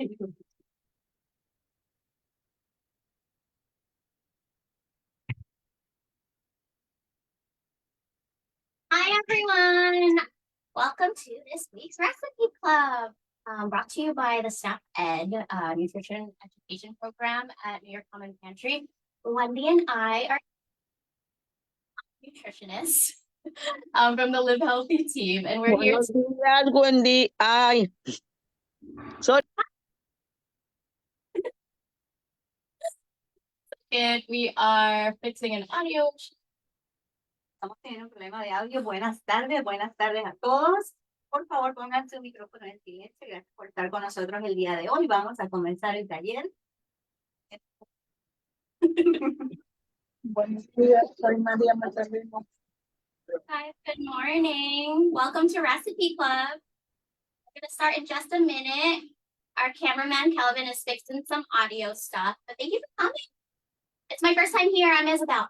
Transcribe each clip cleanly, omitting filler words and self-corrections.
Hi, everyone. Welcome to this week's Recipe Club, brought to you by the SNAP Ed Nutrition Education Program at New York Common Pantry. Wendy and I are nutritionists from the Live Healthy team, and we're here Buenos días, Wendy. Ay, sorry. and we are fixing an audio. Estamos teniendo un problema de audio. Buenas tardes a todos. Por favor, pongan su micrófono en silencio. Gracias por estar con nosotros el día de hoy. Vamos a comenzar el taller. Buenos días, soy María Matarrino. Guys, good morning. Welcome to Recipe Club. We're going to start in just a minute. Our cameraman, Kelvin, is fixing some audio stuff, but thank you for coming. It's my first time here. I'm Isabel.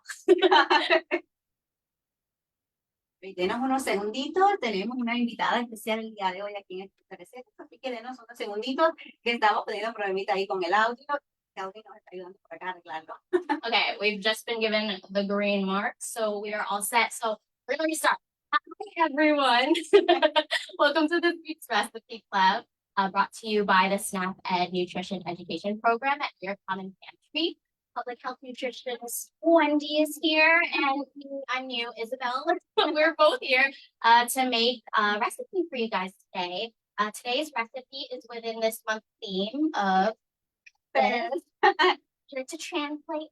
Denos unos segunditos. Tenemos una invitada especial el día de hoy aquí en esta receta. Así que denos unos segunditos que estamos teniendo problemita ahí con el audio. Kelvin nos está ayudando por acá a arreglarlo. Okay, we've just been given the green mark, so we are all set. So we're going to start. Hi, everyone. Welcome to this week's Recipe Club, brought to you by the SNAP Ed Nutrition Education Program at New York Common Pantry. Public health nutritionist Wendy is here, and I'm new, Isabel. We're both here to make a recipe for you guys today. Today's recipe is within this month's theme of fest. Here to translate.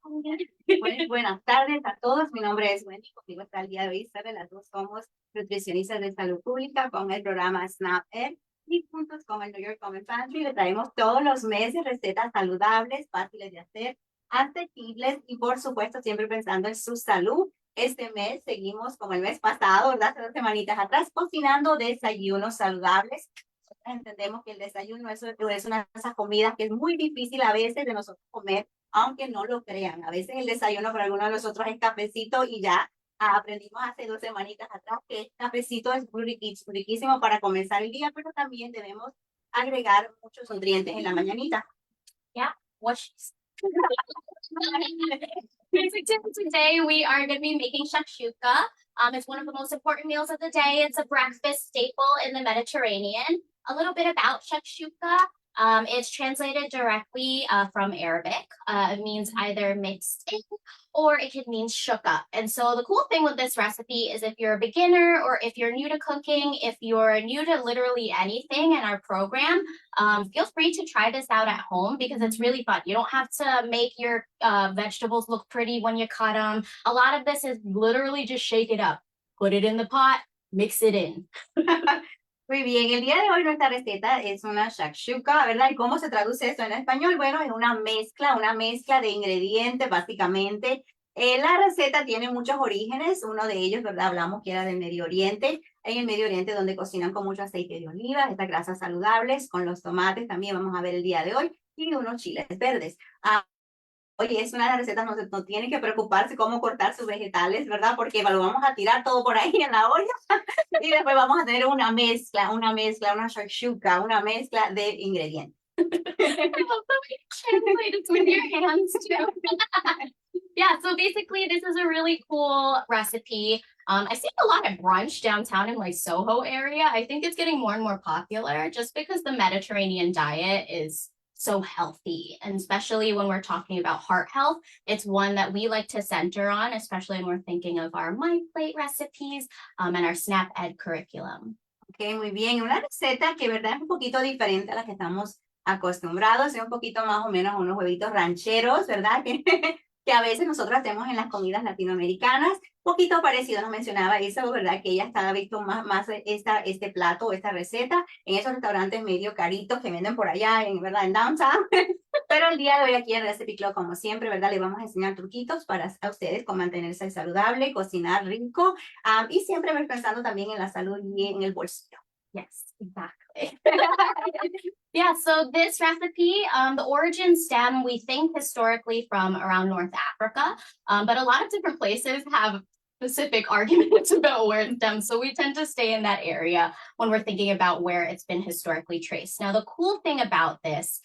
Buenas tardes a todos. Mi nombre es Wendy. Conmigo está el día de hoy Isabel. Las dos somos nutricionistas de salud pública con el programa SNAP Ed. Y juntos con el New York Common Pantry le traemos todos los meses recetas saludables, fáciles de hacer, asequibles y por supuesto siempre pensando en su salud. Este mes seguimos como el mes pasado, ¿verdad? Hace 2 semanitas atrás, cocinando desayunos saludables. Nosotros entendemos que el desayuno es una de esas comidas que es muy difícil a veces de nosotros comer, aunque no lo crean. A veces el desayuno para algunos de nosotros es cafecito y ya aprendimos hace 2 semanitas atrás que el cafecito es riquísimo para comenzar el día, pero también debemos agregar muchos nutrientes en la mañanita. Yeah, what she's Today we are going to be making shakshuka. It's one of the most important meals of the day. It's a breakfast staple in the Mediterranean. A little bit about shakshuka. It's translated directly from Arabic. It means either mixed in or it could mean shook up. And so the cool thing with this recipe is if you're a beginner or if you're new to cooking, if you're new to literally anything in our program, feel free to try this out at home because it's really fun. You don't have to make your vegetables look pretty when you cut them. A lot of this is literally just shake it up, put it in the pot, mix it in. Muy bien, el día de hoy nuestra receta es una shakshuka, ¿verdad? ¿Y cómo se traduce esto en español? Bueno, es una mezcla de ingredientes, básicamente. La receta tiene muchos orígenes, uno de ellos, ¿verdad? Hablamos que era del Medio Oriente, en el Medio Oriente donde cocinan con mucho aceite de oliva, estas grasas saludables, con los tomates también vamos a ver el día de hoy, y unos chiles verdes. Oye, es una de las recetas, no tienen que preocuparse cómo cortar sus vegetales, ¿verdad? Porque lo vamos a tirar todo por ahí en la olla y después vamos a tener una shakshuka, una mezcla de ingredientes. Translate it with your hands too. Yeah, so basically this is a really cool recipe. I see a lot of brunch downtown in like Soho area. I think it's getting more and more popular just because the Mediterranean diet is so healthy, and especially when we're talking about heart health, it's one that we like to center on, especially when we're thinking of our My Plate recipes and our SNAP Ed curriculum. Ok, muy bien. Una receta que, ¿verdad? Es un poquito diferente a la que estamos acostumbrados, es un poquito más o menos unos huevitos rancheros, ¿verdad? Que a veces nosotros hacemos en las comidas latinoamericanas, poquito parecido, nos mencionaba eso, ¿verdad? Que ella estaba visto más este plato, esta receta, en esos restaurantes medio caritos que venden por allá, ¿verdad? En downtown. Pero el día de hoy aquí en Recipe Club, como siempre, ¿verdad? Les vamos a enseñar truquitos para a ustedes con mantenerse saludable, cocinar rico, y siempre pensando también en la salud y en el bolsillo. Yes, exactly. Yeah, so this recipe, the origin stem, we think historically from around North Africa, but a lot of different places have specific arguments about where it stems. So we tend to stay in that area when we're thinking about where it's been historically traced. Now, the cool thing about this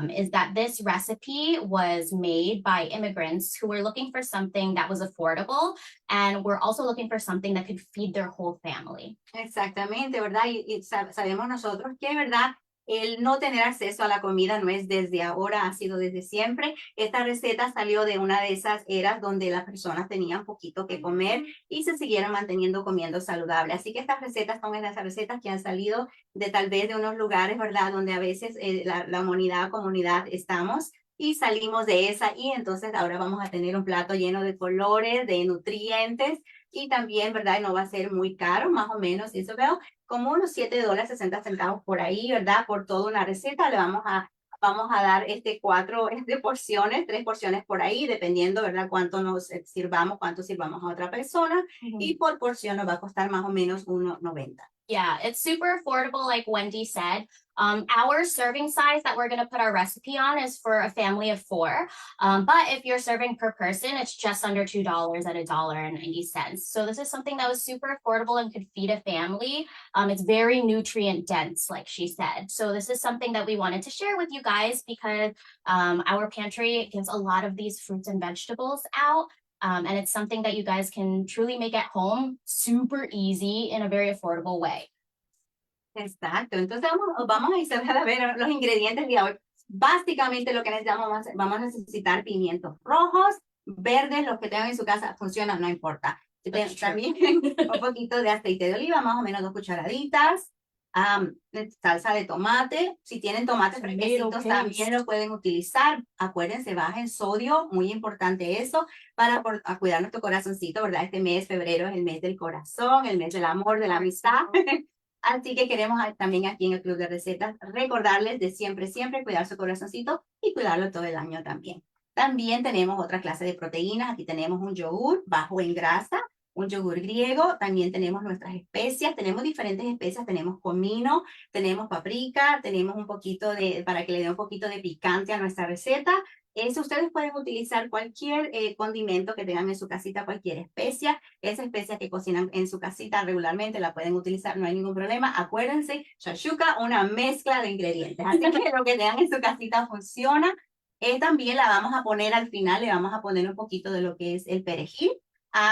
is that this recipe was made by immigrants who were looking for something that was affordable and were also looking for something that could feed their whole family. Exactamente, ¿verdad? Y sabemos nosotros que, ¿verdad? El no tener acceso a la comida no es desde ahora, ha sido desde siempre. Esta receta salió de una de esas eras donde las personas tenían poquito que comer y se siguieron manteniendo comiendo saludable. Así que estas recetas son esas recetas que han salido de tal vez de unos lugares, ¿verdad? Donde a veces la humanidad, comunidad estamos y salimos de esa y entonces ahora vamos a tener un plato lleno de colores, de nutrientes y también, ¿verdad? No va a ser muy caro, más o menos, eso veo, como unos $7.60 por ahí, ¿verdad? Por toda una receta le vamos a dar cuatro porciones, 3 porciones por ahí, dependiendo, ¿verdad? Cuánto nos sirvamos, cuánto sirvamos a otra persona. Y por porción nos va a costar más o menos $1.90. Yeah, it's super affordable, like Wendy said. Our serving size that we're going to put our recipe on is for a family of 4. But if you're serving per person, it's just under $2 at $1.90. So this is something that was super affordable and could feed a family. It's very nutrient dense, like she said. So this is something that we wanted to share with you guys because our pantry gives a lot of these fruits and vegetables out. And it's something that you guys can truly make at home, super easy in a very affordable way. Exacto, entonces vamos a empezar a ver los ingredientes de hoy. Básicamente lo que necesitamos, vamos a necesitar pimientos rojos, verdes, los que tengan en su casa, funcionan, no importa. También un poquito de aceite de oliva, más o menos 2 cucharaditas. Salsa de tomate, si tienen tomates fresquecitos también lo pueden utilizar. Acuérdense, baja en sodio, muy importante eso, para cuidar nuestro corazoncito, ¿verdad? Este mes, febrero, es el mes del corazón, el mes del amor, de la amistad. Así que queremos también aquí en el Club de Recetas recordarles de siempre, siempre cuidar su corazoncito y cuidarlo todo el año también. También tenemos otra clase de proteínas. Aquí tenemos un yogur bajo en grasa, un yogur griego. También tenemos nuestras especias. Tenemos diferentes especias. Tenemos comino, tenemos paprika, tenemos un poquito para que le dé un poquito de picante a nuestra receta. Ustedes pueden utilizar cualquier condimento que tengan en su casita, cualquier especia. Esa especia que cocinan en su casita regularmente la pueden utilizar, no hay ningún problema. Acuérdense, shakshuka, una mezcla de ingredientes. Así que lo que tengan en su casita funciona. También la vamos a poner al final, le vamos a poner un poquito de lo que es el perejil.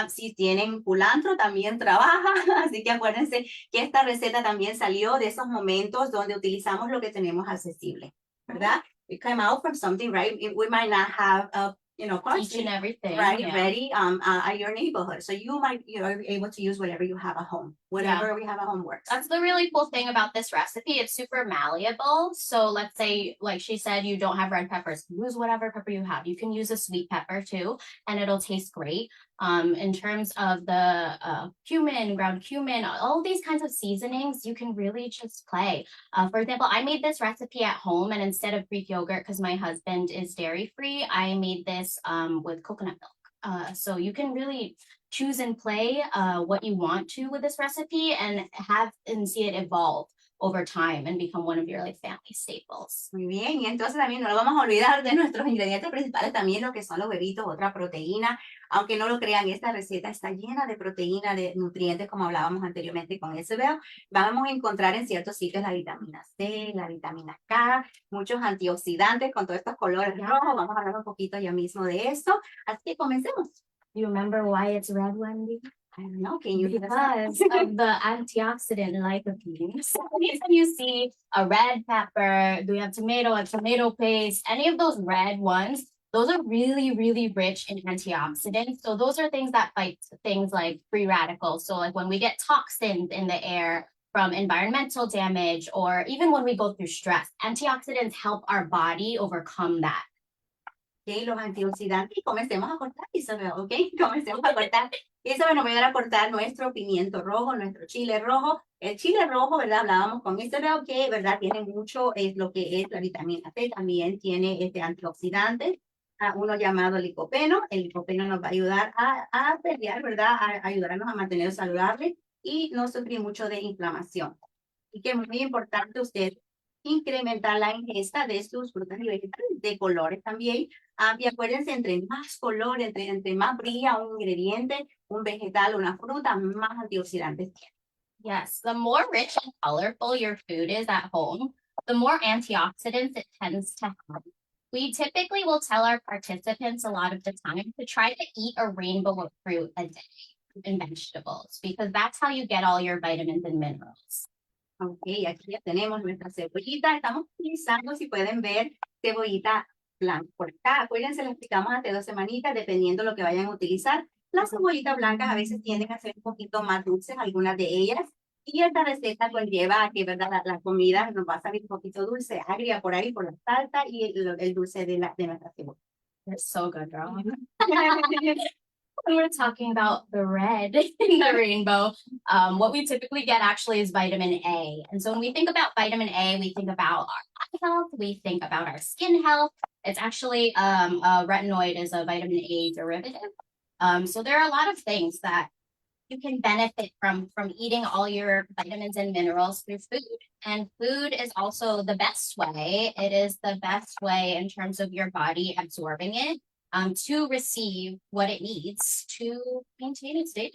Si tienen culantro, también trabaja. Así que acuérdense que esta receta también salió de esos momentos donde utilizamos lo que tenemos accesible, ¿verdad? We come out from something, right? We might not have Each and everything, right, yeah. ready at your neighborhood. So you might be able to use whatever you have at home. Whatever we have at home works. That's the really cool thing about this recipe. It's super malleable. So let's say, like she said, you don't have red peppers. Use whatever pepper you have. You can use a sweet pepper too, and it'll taste great. In terms of the cumin, ground cumin, all these kinds of seasonings, you can really just play. For example, I made this recipe at home, and instead of Greek yogurt, because my husband is dairy free, I made this with coconut milk. So you can really choose and play what you want to with this recipe and see it evolve over time and become one of your family staples. Muy bien, y entonces también no lo vamos a olvidar de nuestros ingredientes principales, también lo que son los huevitos, otra proteína. Aunque no lo crean, esta receta está llena de proteína, de nutrientes, como hablábamos anteriormente con ese veo. Vamos a encontrar en ciertos sitios la vitamina C, la vitamina K, muchos antioxidantes con todos estos colores rojos. Vamos a hablar un poquito ya mismo de eso. Así que comencemos. You remember why it's red, Wendy? I don't know, can you give us Because of the antioxidant lycopene. So anytime you see a red pepper, do we have tomato, a tomato paste, any of those red ones, those are really, really rich in antioxidants. So those are things that fight things like free radicals. So like when we get toxins in the air from environmental damage, or even when we go through stress, antioxidants help our body overcome that. Okay, los antioxidantes, y comencemos a cortar, Isabel, ¿ok? Comencemos a cortar. Isabel nos va a ayudar a cortar nuestro pimiento rojo, nuestro chile rojo. El chile rojo, ¿verdad? Hablábamos con Isabel que, ¿verdad? Tiene mucho, lo que es la vitamina C, también tiene antioxidante, uno llamado licopeno. El licopeno nos va a ayudar a pelear, ¿verdad? A ayudarnos a mantener saludable y no sufrir mucho de inflamación. Y que es muy importante usted incrementar la ingesta de sus frutas y vegetales de colores también. Y acuérdense, entre más color, entre más brilla un ingrediente, un vegetal, una fruta, más antioxidantes tiene. Yes, the more rich and colorful your food is at home, the more antioxidants it tends to have. We typically will tell our participants a lot of the time to try to eat a rainbow of fruit a day and vegetables because that's how you get all your vitamins and minerals. Ok, aquí ya tenemos nuestra cebollita. Estamos utilizando, si pueden ver, cebollita blanca. Por acá, acuérdense, lo explicamos hace 2 semanitas, dependiendo de lo que vayan a utilizar. Las cebollitas blancas a veces tienden a ser un poquito más dulces, algunas de ellas. Y esta receta conlleva a que, ¿verdad? La comida nos va a salir un poquito dulce, agria por ahí, por la salsa y el dulce de nuestra cebolla. They're so good, girl. When we're talking about the red in the rainbow, what we typically get actually is vitamin A. And so when we think about vitamin A, we think about our eye health, we think about our skin health. It's actually retinoid is a vitamin A derivative. So there are a lot of things that you can benefit from eating all your vitamins and minerals through food. And food is also the best way. It is the best way in terms of your body absorbing it. To receive what it needs to maintain its daily.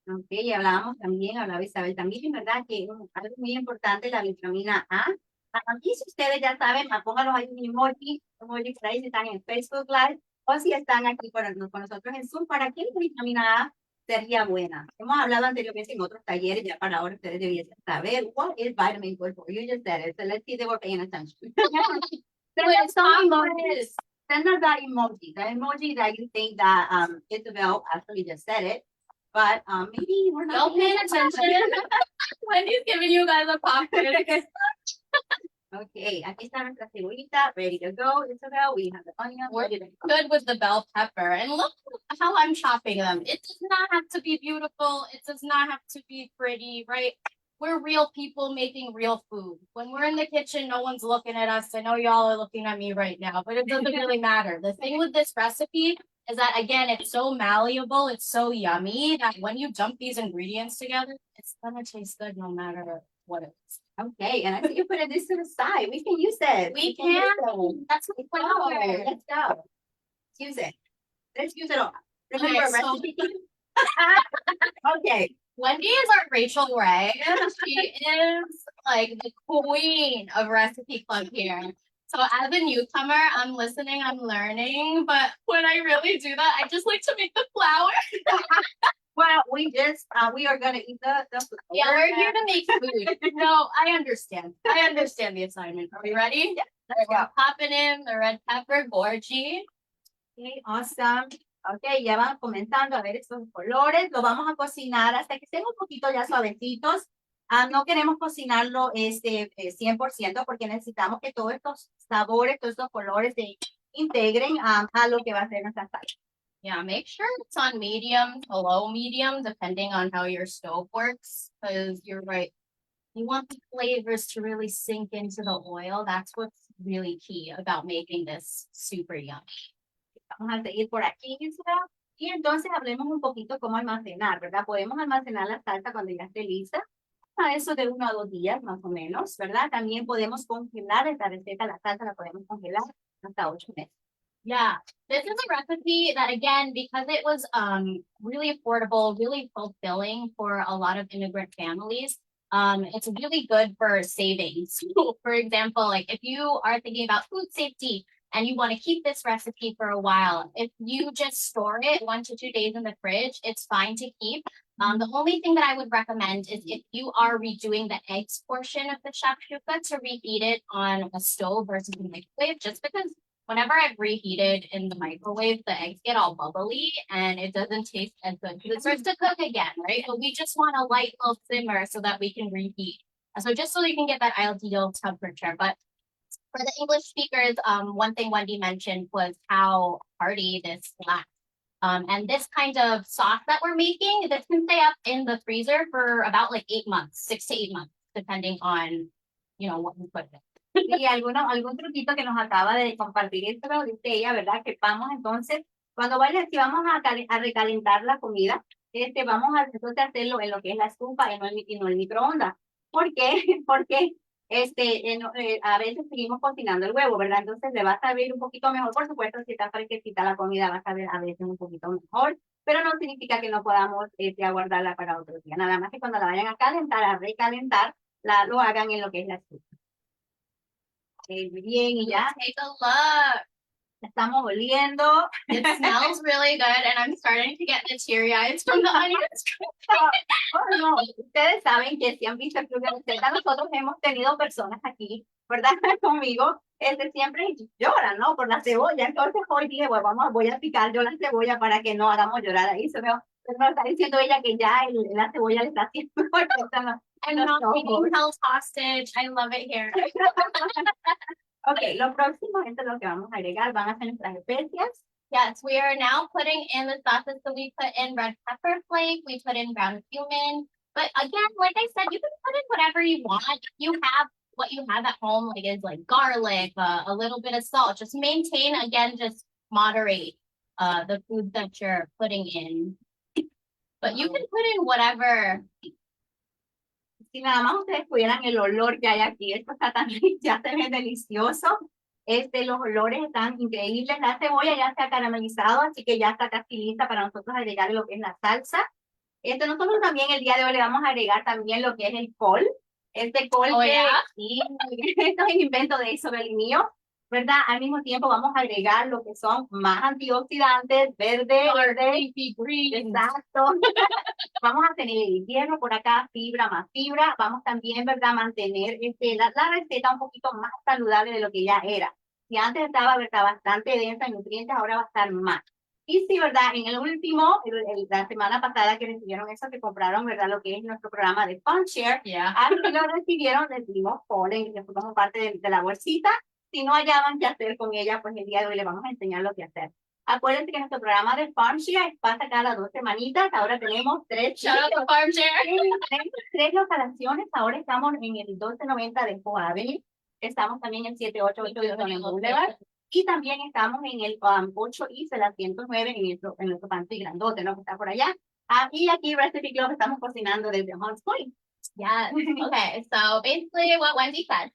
Ok, y hablábamos también, hablaba Isabel también, ¿verdad? Que algo muy importante, la vitamina A. Aquí, si ustedes ya saben, pónganlos ahí un emoji por ahí si están en Facebook Live, o si están aquí con nosotros en Zoom, ¿para qué la vitamina A sería buena? Hemos hablado anteriormente en otros talleres, ya para ahora ustedes deberían saber, what is vitamin good for? You just said it, so let's see they were paying attention. Send us that emoji that you think that Isabel actually just said it, but maybe we're not Don't pay attention. Wendy's giving you guys a popcorn. Okay, aquí está nuestra cebollita, ready to go, Isabel. We have the onion. We're good with the bell pepper. And look how I'm chopping them. It does not have to be beautiful. It does not have to be pretty, right? We're real people making real food. When we're in the kitchen, no one's looking at us. I know y'all are looking at me right now, but it doesn't really matter. The thing with this recipe is that, again, it's so malleable, it's so yummy that when you dump these ingredients together, it's gonna taste good no matter what it is. Okay, and I think you put this to the side. We can use it. We can. That's what Let's go. Let's go. Let's use it. Let's use it all. Remember Okay, so- recipe? Okay. Wendy is our Rachel Ray. She is like the queen of Recipe Club here. So as a newcomer, I'm listening, I'm learning, but when I really do that, I just like to make the flour. Well, we are gonna eat the Yeah, we're here to make food. No, I understand. I understand the assignment. Are we ready? Yeah, let's go. We're popping in the red pepper, gorgy. Okay, awesome. Ok, ya van comenzando a ver estos colores. Lo vamos a cocinar hasta que estén un poquito ya suavecitos. No queremos cocinarlo 100% porque necesitamos que todos estos sabores, todos estos colores se integren a lo que va a ser nuestra salsa. Yeah, make sure it's on medium to low medium, depending on how your stove works, because you're right. You want the flavors to really sink into the oil. That's what's really key about making this super yummy. Vamos a seguir por aquí, Isabel. Y entonces hablemos un poquito cómo almacenar, ¿verdad? Podemos almacenar la salsa cuando ya esté lista. A eso de 1 a 2 días más o menos, ¿verdad? También podemos congelar esta receta, la salsa la podemos congelar hasta 8 meses. Yeah, this is a recipe that, again, because it was really affordable, really fulfilling for a lot of immigrant families, it's really good for savings. For example, like if you are thinking about food safety and you want to keep this recipe for a while, if you just store it 1 to 2 days in the fridge, it's fine to keep. The only thing that I would recommend is if you are redoing the eggs portion of the shakshuka to reheat it on a stove versus a microwave, just because whenever I've reheated in the microwave, the eggs get all bubbly and it doesn't taste as good because it starts to cook again, right? So we just want a light little simmer so that we can reheat. So just so you can get that ideal temperature. But for the English speakers, one thing Wendy mentioned was how hearty this black. And this kind of sauce that we're making, this can stay up in the freezer for about like 8 months, 6 to 8 months, depending on, what you put in it. Y algún truquito que nos acaba de compartir esto, lo dice ella, ¿verdad? Que vamos entonces, cuando si vamos a recalentar la comida, vamos a entonces hacerlo en lo que es la estufa y no el microondas. ¿Por qué? Porque a veces seguimos cocinando el huevo, ¿verdad? Entonces le va a saber un poquito mejor, por supuesto, si está fresquecita la comida va a saber a veces un poquito mejor, pero no significa que no podamos aguardarla para otro día. Nada más que cuando la vayan a calentar, a recalentar, lo hagan en lo que es la estufa. Bien, y ya Take a look. estamos oliendo. It smells really good, and I'm starting to get the teary eyes from the onions. Oh, no, ustedes saben que si han visto el club de receta, nosotros hemos tenido personas aquí, ¿verdad? Conmigo, siempre lloran, ¿no? Por la cebolla. Entonces hoy dije, bueno, voy a picar yo la cebolla para que no hagamos llorar ahí. Pero está diciendo ella que ya la cebolla le está haciendo I'm not being held hostage. I love it here. Ok, lo próximo, esto es lo que vamos a agregar, van a ser nuestras especias. Yes, we are now putting in the sauces. So we put in red pepper flake, we put in ground cumin. But again, like I said, you can put in whatever you want. You have what you have at home, like is like garlic, a little bit of salt. Just maintain, again, just moderate the food that you're putting in. But you can put in whatever. Si nada más ustedes pudieran el olor que hay aquí, esto está tan rico, ya se ve delicioso. Los olores están increíbles. La cebolla ya se ha caramelizado, así que ya está casi lista para nosotros agregar lo que es la salsa. Nosotros también el día de hoy le vamos a agregar también lo que es el col. Col Oh, que yeah? sí, esto es el invento de Isabel y mío, ¿verdad? Al mismo tiempo vamos a agregar lo que son más antioxidantes, verde, exacto. Vamos a tener el hierro por acá, fibra más fibra. Vamos también, ¿verdad? A mantener la receta un poquito más saludable de lo que ya era. Si antes estaba, ¿verdad? Bastante densa en nutrientes, ahora va a estar más. Y sí, ¿verdad? En el último, la semana pasada que recibieron eso, que compraron, ¿verdad? Lo que es nuestro programa de FunShare. Yeah. Al que lo recibieron, les dimos polen, que fue como parte de la bolsita. Si no hallaban qué hacer con ella, pues el día de hoy les vamos a enseñar lo que hacer. Acuérdense que nuestro programa de FarmShare pasa cada 2 semanitas. Ahora tenemos 3. Shout out to FarmShare. Tenemos 3 locaciones. Ahora estamos en el 1290 de Fox Avenue. Estamos también en 788 de Donald Boulevard. Y también estamos en el 8 East de la 109 en nuestro pantry grandote, ¿no? Que está por allá. Y aquí Recipe Club estamos cocinando desde Hunts Point. Yes. Okay. So basically what Wendy said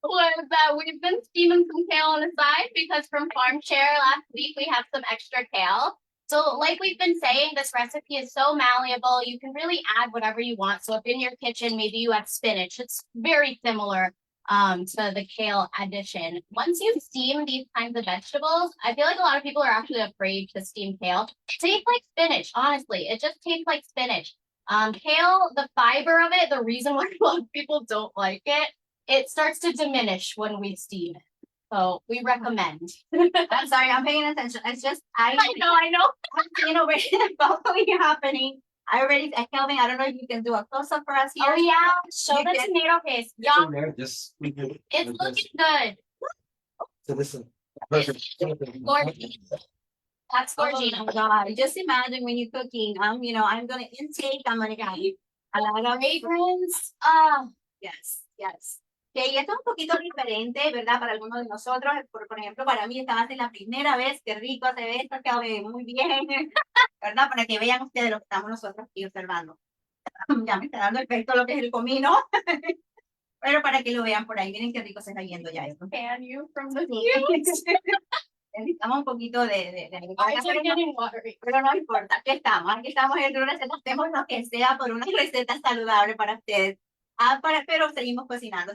was that we've been steaming some kale on the side because from FarmShare last week we have some extra kale. So like we've been saying, this recipe is so malleable. You can really add whatever you want. So if in your kitchen, maybe you have spinach, it's very similar to the kale addition. Once you steam these kinds of vegetables, I feel like a lot of people are actually afraid to steam kale. It tastes like spinach, honestly. It just tastes like spinach. Kale, the fiber of it, the reason why a lot of people don't like it starts to diminish when we steam it. So we recommend. I'm sorry, I'm paying attention. It's just, I know. I'm seeing over here happening. Kelvin, I don't know if you can do a close-up for us here. Oh yeah, show the tomato paste. Yeah, Just it's looking good. So this is perfect. Gorgeous. That's Georgina. Oh my God. Just imagine when you're cooking, I'm gonna intake, I'm gonna get a lot of Fragrance. yes. Que y esto es un poquito diferente, ¿verdad? Para algunos de nosotros, por ejemplo, para mí esta va a ser la primera vez, qué rico se ve esto, que muy bien, ¿verdad? Para que vean ustedes lo que estamos nosotros aquí observando. Ya me está dando efecto lo que es el comino, pero para que lo vean por ahí, miren qué rico se está yendo ya esto. Can you from the Necesitamos un poquito de eyes are getting watery. pero no importa, aquí estamos en una receta, hacemos lo que sea por una receta saludable para ustedes. Pero seguimos cocinando,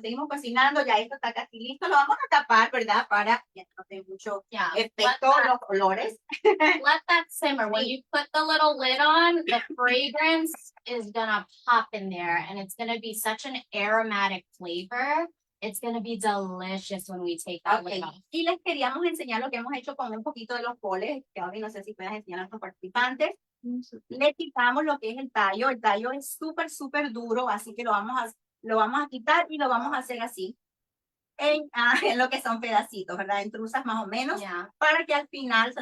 ya esto está casi listo, lo vamos a tapar, ¿verdad? Para que no tenga mucho efecto los olores. Let that simmer. When you put the little lid on, the fragrance is gonna pop in there and it's gonna be such an aromatic flavor. It's gonna be delicious when we take that lid off. Y les queríamos enseñar lo que hemos hecho con un poquito de los poles, que hoy no sé si puedes enseñar a nuestros participantes. Le quitamos lo que es el tallo es súper duro, así que lo vamos a quitar y lo vamos a hacer así, en lo que son pedacitos, ¿verdad? En truzas más o menos, para que al final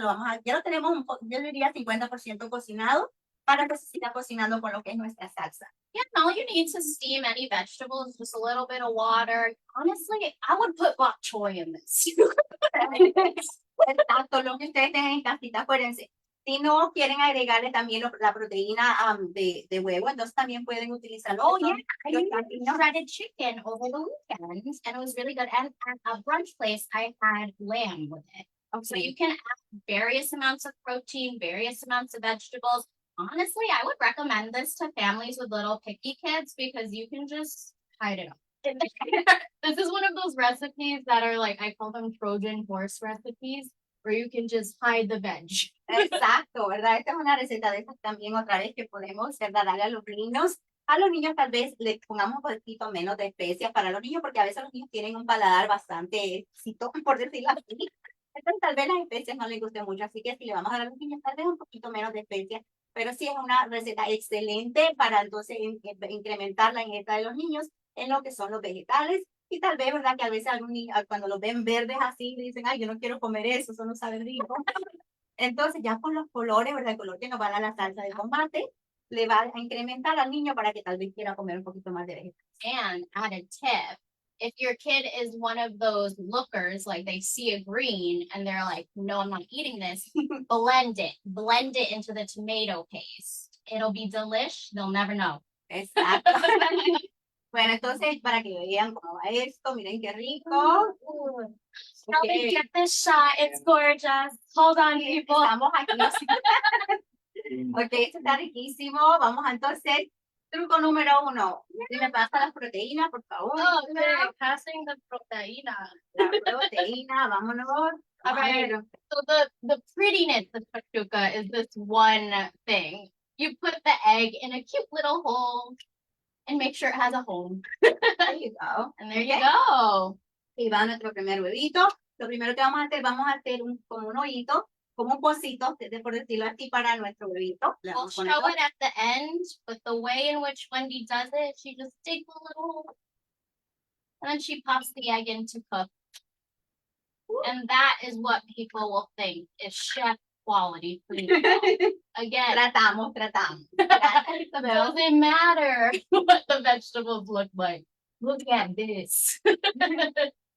ya lo tenemos, yo diría 50% cocinado, para que se siga cocinando con lo que es nuestra salsa. Yeah, all you need to steam any vegetables, just a little bit of water. Honestly, I would put bok choy in this. Exacto, lo que ustedes tengan en casita, acuérdense. Si no quieren agregarle también la proteína de huevo, entonces también pueden utilizarlo. Oh yeah, I used shredded chicken over the weekend, and it was really good. And at a brunch place, I had lamb with it. So you can add various amounts of protein, various amounts of vegetables. Honestly, I would recommend this to families with little picky kids because you can just hide it up. in there. This is one of those recipes that are like, I call them Trojan horse recipes, where you can just hide the veg. Exacto, ¿verdad? Esta es una receta de estas también otra vez que podemos, ¿verdad? Darle a los niños. A los niños tal vez les pongamos un poquito menos de especias para los niños, porque a veces los niños tienen un paladar bastante exquisito, por decirlo así. Entonces tal vez las especias no les gusten mucho, así que si le vamos a dar a los niños tal vez un poquito menos de especias, pero sí es una receta excelente para entonces incrementar la ingesta de los niños en lo que son los vegetales. Y tal vez, ¿verdad? Que a veces algún niño, cuando los ven verdes así, dicen, ay, yo no quiero comer eso no sabe rico. Entonces, ya con los colores, ¿verdad? El color que nos va a dar la salsa de tomate, le va a incrementar al niño para que tal vez quiera comer un poquito más de vegetales. And add a tip. If your kid is one of those lookers, like they see a green and they're like, no, I'm not eating this, blend it into the tomato paste. It'll be delish. They'll never know. Exacto. Bueno, entonces, para que vean cómo va esto, miren qué rico. Okay. Get this shot. It's gorgeous. Hold on, people. Estamos aquí. Ok, esto está riquísimo. Vamos a entonces, truco número 1. Si me pasa las proteínas, por favor. Oh, okay. Passing the proteína. La proteína, vámonos. All right. So the prettiness of shakshuka is this one thing. You put the egg in a cute little hole and make sure it has a home. There you go. And there you go. Y va nuestro primer huevito. Lo primero que vamos a hacer como un hoyito, como un pocito, por decirlo así, para nuestro huevito. We'll show it at the end, but the way in which Wendy does it, she just digs a little hole, and then she pops the egg in to cook. And that is what people will think is chef quality food. Again, Tratamos. it doesn't matter what the vegetables look like. Look at this.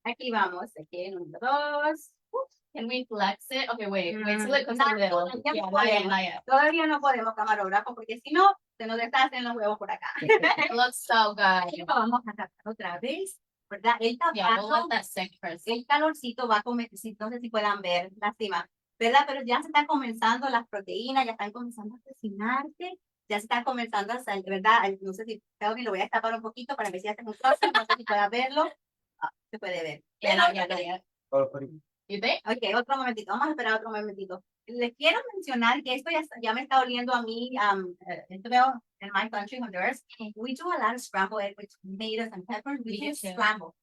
Aquí vamos. Aquí, 1, 2. Can we flex it? Okay, wait, Mm, so look, no, a little. ya Yeah, no not yet, podemos. not yet. Todavía no podemos, camarógrafo, porque si no, se nos deshacen los huevos por acá. It looks so good. Lo vamos a sacar otra vez, ¿verdad? Yeah, we'll let that sit first. El calorcito va a comer, no sé si puedan ver, lástima, ¿verdad? Pero ya se están comenzando las proteínas, ya están comenzando a cocinarse, ya se están comenzando a salir, ¿verdad? No sé si, Kelvin, lo voy a destapar un poquito para ver si hacen un close, no sé si puedan verlo. Ah, se puede ver. Yeah, not yet, not yet. Oh, funny. You think? Ok, otro momentito, vamos a esperar otro momentito. Les quiero mencionar que esto ya me está oliendo a mí, esto veo en my country, Honduras, we do a lot of scrambled egg with tomatoes and peppers, we Me do too. scramble.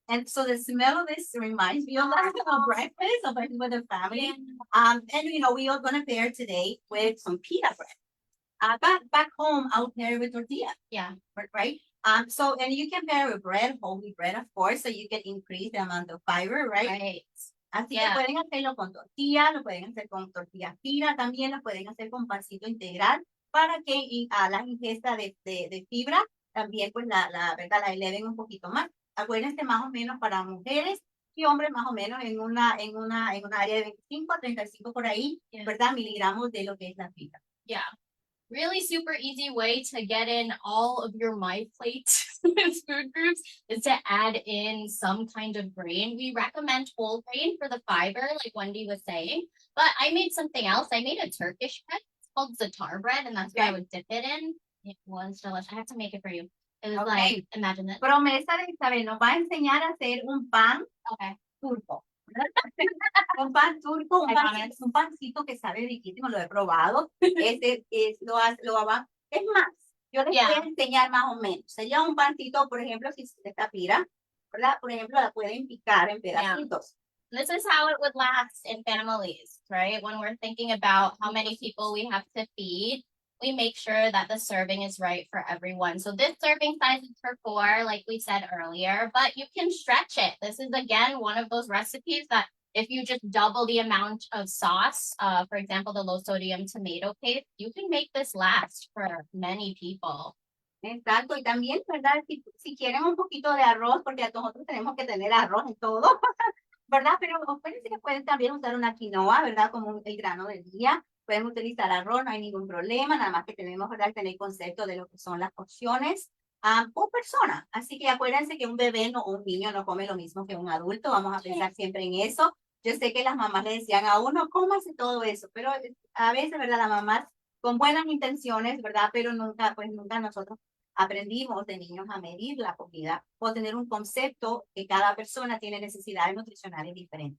And so the smell of this reminds me of that breakfast of with the family. And you know, we are gonna pair today with some pita bread. Back home, I'll pair with tortilla. Yeah. Right? So, and you can pair with bread, whole wheat bread, of course, so you can increase the amount of fiber, right? Right. Así Yeah. que pueden hacerlo con tortilla, lo pueden hacer con tortilla fina, también lo pueden hacer con pancito integral para que a la ingesta de fibra también pues ¿verdad? La eleven un poquito más. Acuérdense más o menos para mujeres y hombres más o menos en una área de 25 a 35 por ahí, Yeah. ¿verdad? Miligramos de lo que es la fibra. Yeah. Really super easy way to get in all of your My Plate food groups is to add in some kind of grain. We recommend whole grain for the fiber, like Wendy was saying, but I made something else. I made a Turkish bread. It's called za'atar bread, and that's what I would dip it in. It was delicious. I have to make it for you. It was Okay. like, imagine this. Promesa de Isabel nos va a enseñar a hacer un pan Okay. turco. Un pan turco, un pancito que sabe riquísimo, lo he probado. Es más, yo les voy a enseñar más o menos. Sería un pancito, por ejemplo, si se está pira, ¿verdad? Por ejemplo, la pueden picar en pedacitos. This is how it would last in families, right? When we're thinking about how many people we have to feed, we make sure that the serving is right for everyone. So this serving size is for 4, like we said earlier, but you can stretch it. This is, again, one of those recipes that if you just double the amount of sauce, for example, the low sodium tomato paste, you can make this last for many people. Exacto, y también, ¿verdad? Si quieren un poquito de arroz, porque nosotros tenemos que tener arroz en todo, ¿verdad? Pero acuérdense que pueden también usar una quinoa, ¿verdad? Como el grano del día. Pueden utilizar arroz, no hay ningún problema, nada más que tenemos, ¿verdad? Tener concepto de lo que son las porciones por persona. Así que acuérdense que un bebé o un niño no come lo mismo que un adulto. Vamos a pensar siempre en eso. Yo sé que las mamás le decían a uno, cómase todo eso, pero a veces, ¿verdad? Las mamás con buenas intenciones, ¿verdad? Pero nunca nosotros aprendimos de niños a medir la comida o tener un concepto que cada persona tiene necesidades nutricionales diferentes.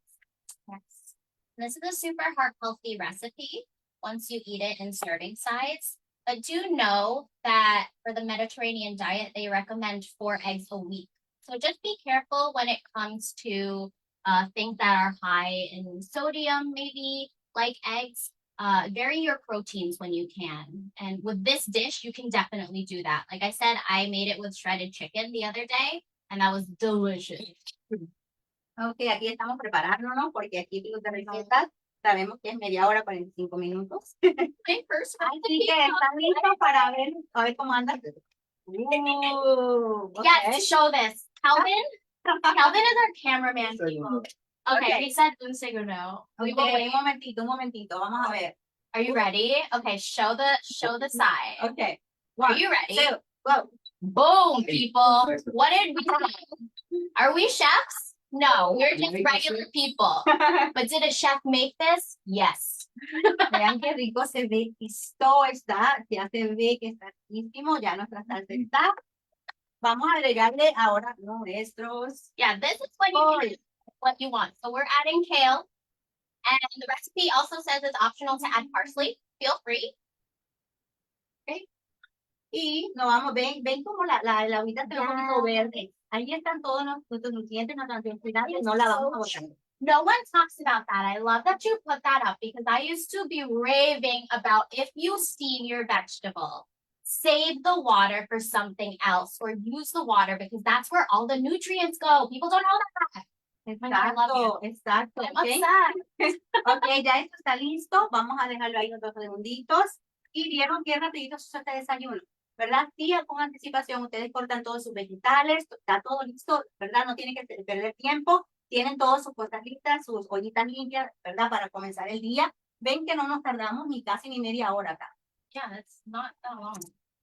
Yes. This is a super heart healthy recipe once you eat it in serving size. But do know that for the Mediterranean diet, they recommend 4 eggs a week. So just be careful when it comes to things that are high in sodium, maybe like eggs. Vary your proteins when you can. And with this dish, you can definitely do that. Like I said, I made it with shredded chicken the other day, and that was delicious. Ok, aquí estamos preparándonos porque aquí las recetas sabemos que es media hora, 45 minutos. My first Así que están listos para a ver cómo anda. Yes, to show this. Calvin is our cameraman. People. Okay, Okay. he said un segundo. We will Okay, wait. un momentito, vamos a ver. Are you ready? Okay, show the side. Okay. Are you ready? 2, go. Boom, people. What did we do? Are we chefs? No, we're just regular people. But did a chef make this? Yes. Vean qué rico se ve, esto está, ya se ve que está riquísimo, ya nuestra salsa está. Vamos a agregarle ahora nuestros. Yeah, this is what you want. So we're adding kale. And the recipe also says it's optional to add parsley. Feel free. Y nos vamos, ven como la agüita está un poquito verde. Ahí están todos nuestros nutrientes, nuestros antioxidantes, no la vamos a botar. No one talks about that. I love that you put that up because I used to be raving about if you steam your vegetable, save the water for something else or use the water because that's where all the nutrients go. People don't know that. Exacto, exacto. I'm Okay. upset. Ok, ya esto está listo. Vamos a dejarlo ahí unos segunditos. Y vieron qué rapidito se hace este desayuno, ¿verdad? Sí, con anticipación ustedes cortan todos sus vegetales, está todo listo, ¿verdad? No tienen que perder tiempo. Tienen todas sus cosas listas, sus ollitas limpias, ¿verdad? Para comenzar el día. Ven que no nos tardamos ni casi ni media hora acá. Yeah, it's not that long.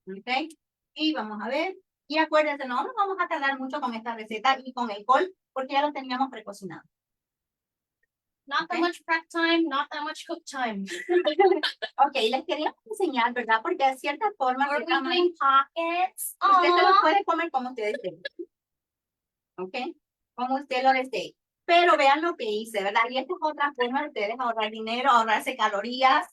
¿Ok? Y vamos a ver. Y acuérdense, no nos vamos a tardar mucho con esta receta y con el col, porque ya lo teníamos precocinado. Not that much prep time, not that much cook time. Ok, les quería enseñar, ¿verdad? Porque de cierta forma, We're cierta doing pockets. usted se lo Aw. puede comer como usted desee. ¿Ok? Como usted lo desee. Pero vean lo que hice, ¿verdad? Y esta es otra forma de ustedes ahorrar dinero, ahorrarse calorías.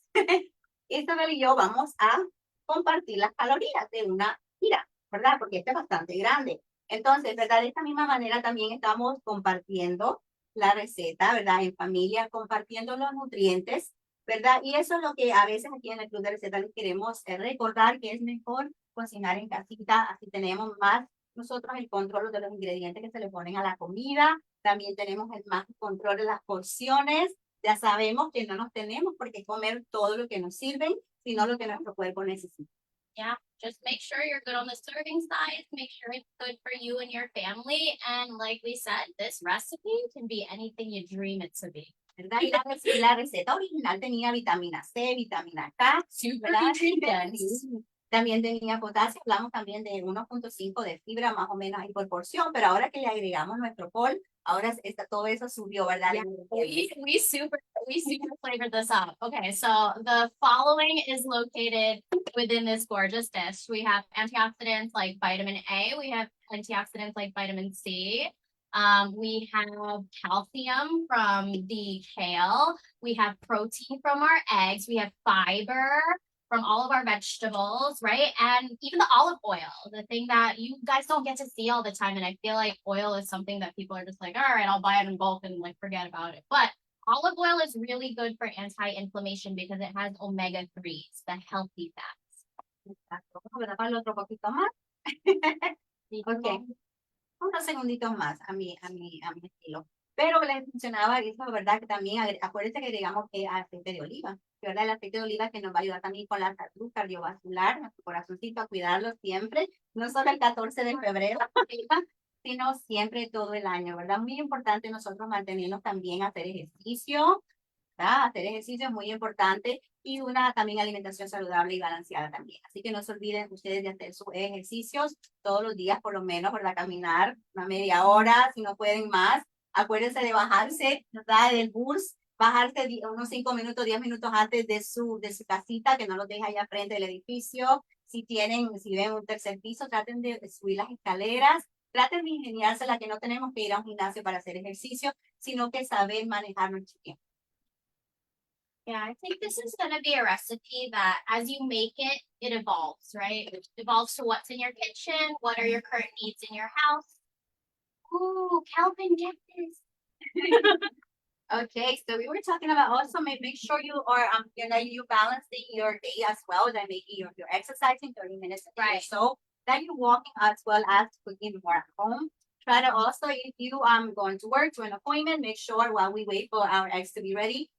Isabel y yo vamos a compartir las calorías de una tira, ¿verdad? Porque esta es bastante grande. Entonces, ¿verdad? De esta misma manera también estamos compartiendo la receta, ¿verdad? En familia, compartiendo los nutrientes, ¿verdad? Y eso es lo que a veces aquí en el Club de Recetas les queremos recordar, que es mejor cocinar en casita, así tenemos más nosotros el control de los ingredientes que se le ponen a la comida, también tenemos el más control de las porciones, ya sabemos que no nos tenemos por qué comer todo lo que nos sirven, sino lo que nuestro cuerpo necesita. Yeah, just make sure you're good on the serving size, make sure it's good for you and your family. And like we said, this recipe can be anything you dream it to be. ¿Verdad? Y la receta original tenía vitamina C, vitamina K, Super ¿verdad? nutrient dense. Sí. También tenía potasio, hablamos también de 1.5 de fibra más o menos ahí por porción, pero ahora que le agregamos nuestro col, ahora todo eso subió, ¿verdad? Yeah, we super flavored this up. Okay, so the following is located within this gorgeous dish. We have antioxidants like vitamin A. We have antioxidants like vitamin C. We have calcium from the kale. We have protein from our eggs. We have fiber from all of our vegetables, right? And even the olive oil, the thing that you guys don't get to see all the time. And I feel like oil is something that people are just like, all right, I'll buy it in bulk and like forget about it. But olive oil is really good for anti-inflammation because it has omega-3s, the healthy fats. Exacto. Vamos a taparlo otro poquito más. Ok. Unos segunditos más a mi estilo. Pero les mencionaba eso, ¿verdad? Que también, acuérdense que agregamos aceite de oliva, ¿verdad? El aceite de oliva que nos va a ayudar también con la salud cardiovascular, nuestro corazoncito, a cuidarlo siempre, no solo el 14 de febrero, sino siempre todo el año, ¿verdad? Muy importante nosotros mantenernos también, hacer ejercicio, ¿verdad? Hacer ejercicio es muy importante y una también alimentación saludable y balanceada también. Así que no se olviden ustedes de hacer sus ejercicios todos los días, por lo menos, ¿verdad? Caminar una media hora, si no pueden más. Acuérdense de bajarse, ¿verdad? Del bus, bajarse unos 5 minutos, 10 minutos antes de su casita, que no los deje allá frente del edificio. si ven un tercer piso, traten de subir las escaleras, traten de ingeniársela, que no tenemos que ir a un gimnasio para hacer ejercicio, sino que saber manejar nuestro tiempo. Yeah, I think this is going to be a recipe that as you make it, it evolves, right? It evolves to what's in your kitchen, what are your current needs in your house. Ooh, Calvin, get this. Okay, so we were talking about also make sure you are you balancing your day as well, that making your exercising 30 minutes a day or Right. so, that you're walking as well as cooking more at home. Try to also, if you going to work to an appointment, make sure while we wait for our eggs to be ready,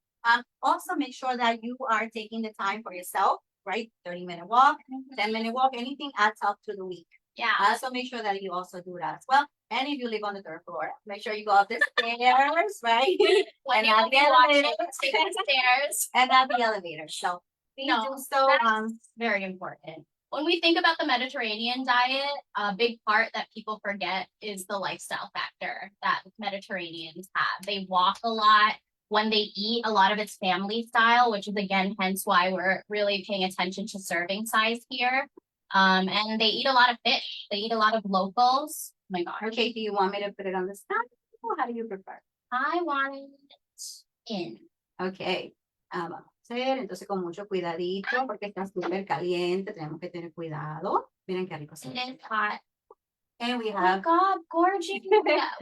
also make sure that you are taking the time for yourself, right? 30-minute walk, 10-minute walk, anything adds up to the week. Yeah. Also make sure that you also do that as well. And if you live on the third floor, make sure you go up the stairs, right? When And you not will the be watching, elevator. take the stairs. And not the elevator. So please No, do so. that's very important. When we think about the Mediterranean diet, a big part that people forget is the lifestyle factor that Mediterraneans have. They walk a lot. When they eat, a lot of it's family style, which is again, hence why we're really paying attention to serving size here. And they eat a lot of fish. They eat a lot of locals. Oh my gosh. Okay, do you want me to put it on the stand? Or how do you prefer? I want it in. Okay. Vamos a hacer, entonces con mucho cuidadito, porque está súper caliente, tenemos que tener cuidado. Miren qué rico se It ve. is hot. And we Oh my have, God, gorgeous.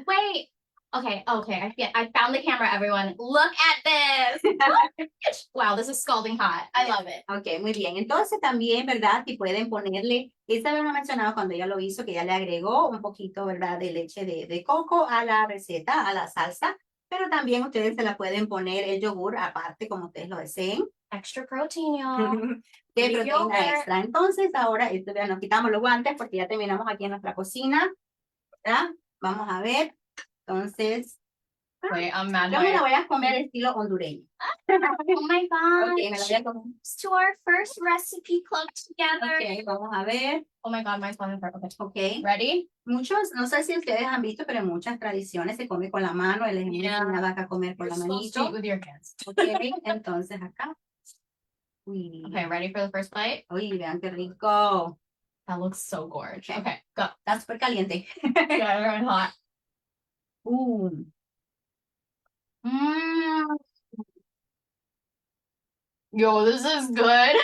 Wait. Okay, I found the camera, everyone. Look at this. Wow, this is scalding hot. I love it. ok, muy bien. Entonces también, ¿verdad? Si pueden ponerle, esta vez no mencionaba cuando ella lo hizo, que ella le agregó un poquito, ¿verdad? De leche de coco a la receta, a la salsa. Pero también ustedes se la pueden poner el yogur aparte, como ustedes lo deseen. Extra protein, y'all. De Greek proteína yogurt. extra. Entonces, ahora nos quitamos los guantes porque ya terminamos aquí en nuestra cocina. ¿Verdad? Vamos a ver. Entonces, Wait, I'm mad. yo me la voy a comer estilo hondureño. Oh my God. Ok, me la voy a comer. To our first recipe club together. Ok, vamos a ver. Oh my God, mine's falling apart. Okay. Ok. Ready? Muchos, no sé si ustedes han visto, pero en muchas tradiciones se come con la mano. Les hemos Yeah. enseñado acá a comer con You're la supposed to manito. eat with your hands. Ok, entonces acá. Uy, Okay, ready for the first bite? uy, vean qué rico. That looks so gorgeous. Okay. Okay, go. Está súper caliente. Yeah, very hot. Mm. Yo, this is good.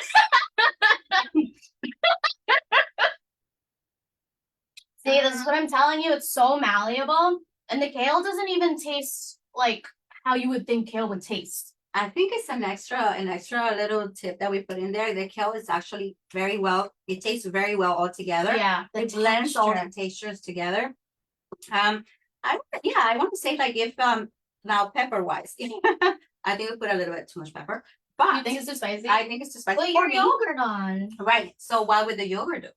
See, this is what I'm telling you. It's so malleable. And the kale doesn't even taste like how you would think kale would taste. I think it's an extra little tip that we put in there. The kale is actually very well, it tastes very well all together. Yeah, the It blends all texture. the textures together. I want to say like if now pepper wise, I think we put a little bit too much pepper. But You think it's too spicy? I think it's too spicy. Put for your me. yogurt on. Right. So what would the yogurt do?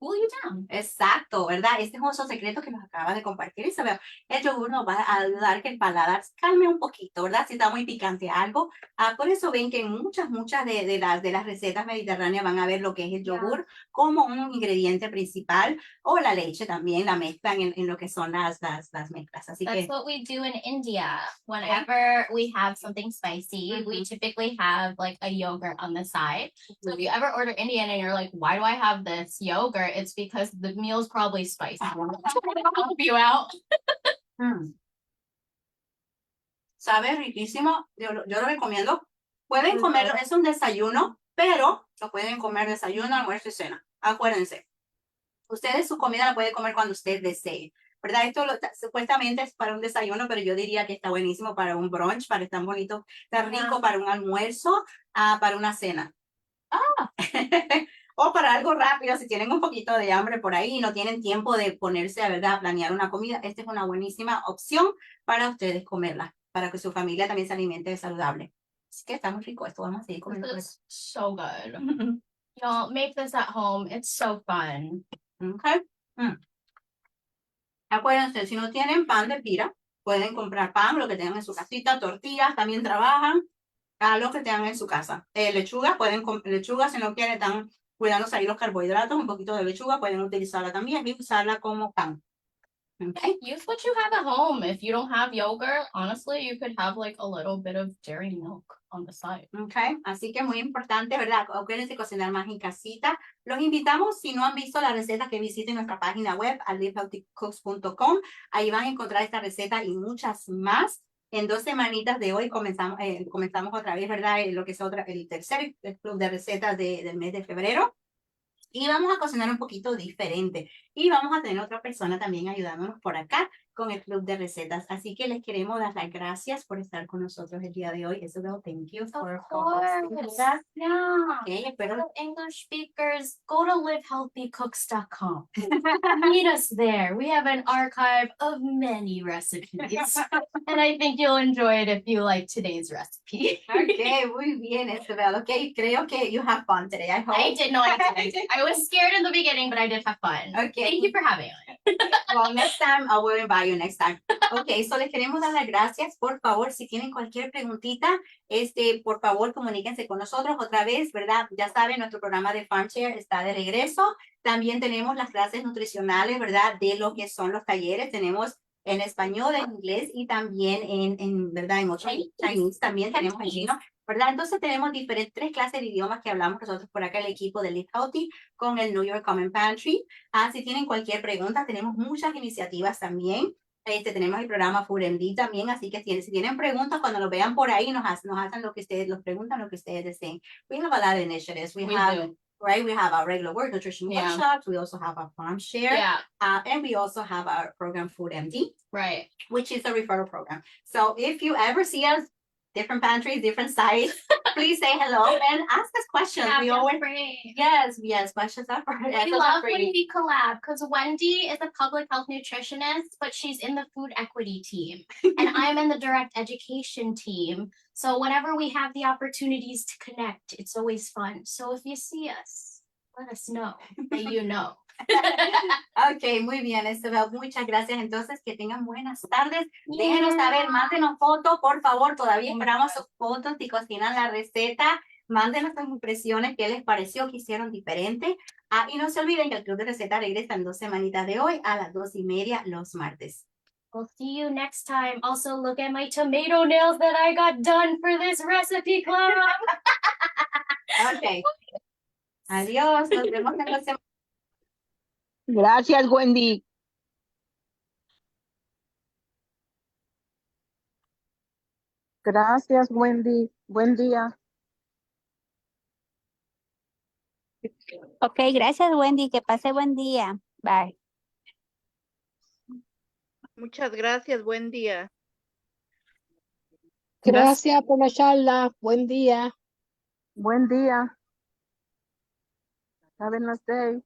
Cool you down. Exacto, ¿verdad? Este es un secreto que nos acaba de compartir Isabel. El yogur nos va a ayudar que el paladar calme un poquito, ¿verdad? Si está muy picante algo. Por eso ven que en muchas de las recetas mediterráneas van a ver lo que es el yogur como un ingrediente principal, o la leche también la mezclan en lo que son las mezclas. Así That's que what we do in India. Whenever we have something spicy, we typically have like a yogurt on the side. So if you ever order Indian and you're like, why do I have this yogurt? It's because the meal's probably spicy. Help you out. sabe riquísimo, yo lo recomiendo. Pueden comerlo, es un desayuno, pero lo pueden comer desayuno, almuerzo y cena. Acuérdense, ustedes su comida la pueden comer cuando usted desee, ¿verdad? Esto supuestamente es para un desayuno, pero yo diría que está buenísimo para un brunch, para estar bonito, está rico para un almuerzo, para una cena. O para algo rápido, si tienen un poquito de hambre por ahí y no tienen tiempo de ponerse a, ¿verdad?, a planear una comida, esta es una buenísima opción para ustedes comerla, para que su familia también se alimente saludable. Así que está muy rico esto, vamos a seguir comiendo. This is so good. Y'all make this at home. It's so fun. Okay. Acuérdense, si no tienen pan de pira, pueden comprar pan, lo que tengan en su casita, tortillas, también trabajan, a lo que tengan en su casa. Lechuga, pueden comprar lechuga, si no quieren, están cuidándose ahí los carbohidratos, un poquito de lechuga, pueden utilizarla también y usarla como pan. Okay. Use what you have at home. If you don't have yogurt, honestly, you could have like a little bit of dairy milk on the side. Okay, así que muy importante, ¿verdad? Acuérdense cocinar más en casita. Los invitamos, si no han visto la receta, que visiten nuestra página web, livehealthycooks.com. Ahí van a encontrar esta receta y muchas más. En 2 semanitas de hoy comenzamos otra vez, ¿verdad? Lo que es el tercer club de recetas del mes de febrero. Y vamos a cocinar un poquito diferente. Y vamos a tener otra persona también ayudándonos por acá con el club de recetas. Así que les queremos dar las gracias por estar con nosotros el día de hoy. Isabel, thank you for hosting us. Yeah. Okay, espero Fellow English speakers, go to livehealthycooks.com. Meet us there. We have an archive of many recipes. And I think you'll enjoy it if you like today's recipe. Okay, muy bien, Isabel. Okay, creo que you have fun today. I hope. I did know I did. I was scared in the beginning, but I did have fun. Okay. Thank you for having me. Well, next time I will invite you next time. Okay, so les queremos dar las gracias. Por favor, si tienen cualquier preguntita, por favor, comuníquense con nosotros otra vez, ¿verdad? Ya saben, nuestro programa de FarmShare está de regreso. También tenemos las clases nutricionales, ¿verdad? De lo que son los talleres. Tenemos en español, en inglés y también ¿verdad? En otros Chinese también tenemos en chino, ¿verdad? Entonces tenemos 3 clases de idiomas que hablamos nosotros por acá, el equipo de Live Healthy con el New York Common Pantry. Si tienen cualquier pregunta, tenemos muchas iniciativas también. Tenemos el programa Food MD también, así que si tienen preguntas, cuando lo vean por ahí, nos hacen lo que ustedes, los preguntan lo que ustedes deseen. We have a lot of initiatives. We have, right? We have our regular work nutrition workshops. We also have our farm share. Yeah. And we also have our program Food MD. Right. Which is a referral program. So if you ever see us, different pantries, different sites, please say hello and ask us questions. Yeah, We feel always, free. yes, questions are for We love when we collab because Wendy is a public health nutritionist, but she's in the food equity team. And I'm in the direct education team. So whenever we have the opportunities to connect, it's always fun. So if you see us, let us know that you know. Ok, muy bien, Isabel. Muchas gracias. Entonces, que tengan buenas tardes. Déjenos saber, mándenos fotos, por favor. Todavía esperamos sus fotos si cocinan la receta. Mándenos sus impresiones, qué les pareció, que hicieron diferente. Y no se olviden que el Club de Receta regresa en 2 semanitas de hoy a las 2:30 los martes. We'll see you next time. Also, look at my tomato nails that I got done for this recipe club. Ok. Adiós. Nos vemos en 2 semanas. Gracias, Wendy. Gracias, Wendy. Buen día. Ok, gracias, Wendy. Que pase buen día. Bye. Muchas gracias, buen día. Gracias por la charla. Buen día. Buen día. Have a nice day.